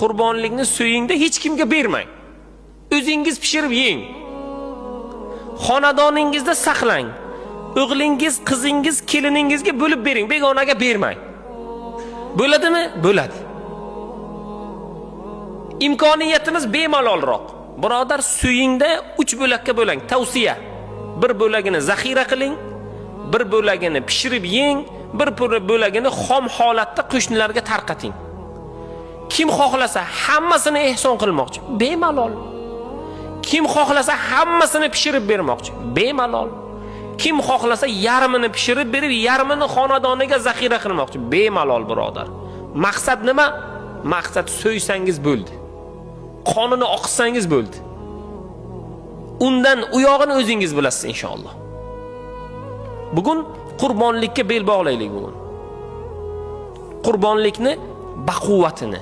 Qurbonlikni so'yingda hech kimga bermang. O'zingiz pishirib yeng. Xonadoningizda saqlang. O'g'lingiz, qizingiz, keliningizga bo'lib bering, begonaga bermang. Bo'ladimi? Bo'ladi. İmkoniyatimiz bemalolroq. Birodar, so'yingda 3 bo'lakka bo'lang, tavsiya. Bir bo'lagini zaxira qiling, bir bo'lagini pishirib yeng, bir bo'lagini xom holatda qo'shnilarga tarqating. Kim xohlasa hammasini ehson qilmoqchi, bemalol. Kim xohlasa hammasini pishirib bermoqchi, bemalol. Kim xohlasa yarmini pishirib berib, yarmini xonadoniga zaxira qilmoqchi, bemalol birodar. Maqsad nima? Maqsad so'ysangiz bo'ldi. Qonini oqsangiz bo'ldi. Undan u yog'ini o'zingiz bilasiz inshaalloh. Bugun qurbonlikka bel bog'laylik bugun. Qurbonlikni baquvvatini